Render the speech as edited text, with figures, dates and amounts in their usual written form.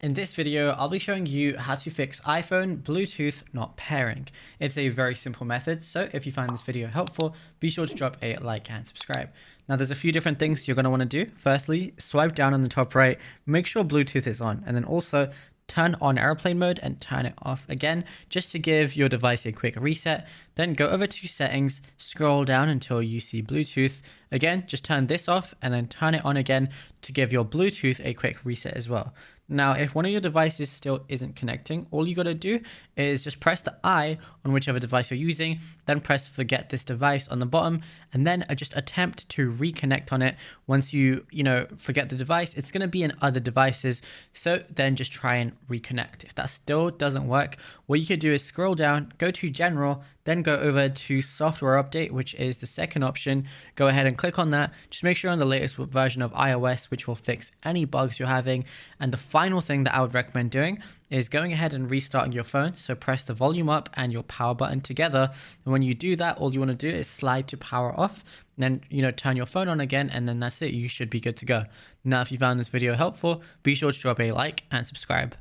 In this video, I'll be showing you how to fix iPhone Bluetooth not pairing. It's a very simple method, so if you find this video helpful, be sure to drop a like and subscribe. Now there's a few different things you're going to want to do. Firstly, swipe down on the top right, make sure Bluetooth is on, and then also turn on airplane mode and turn it off again, just to give your device a quick reset. Then go over to settings, scroll down until you see Bluetooth. Again, just turn this off and then turn it on again to give your Bluetooth a quick reset as well. Now, if one of your devices still isn't connecting, all you got to do is just press the I on whichever device you're using, then press forget this device on the bottom, and then just attempt to reconnect on it. Once you forget the device, it's going to be in other devices. So then just try and reconnect. If that still doesn't work, what you could do is scroll down, go to general, then go over to software update, which is the second option. Go ahead and click on that. Just make sure you're on the latest version of iOS, which will fix any bugs you're having. And the final thing that I would recommend doing is going ahead and restarting your phone. So press the volume up and your power button together. And when you do that, all you want to do is slide to power off. Then, turn your phone on again, and then that's it. You should be good to go. Now, if you found this video helpful, be sure to drop a like and subscribe.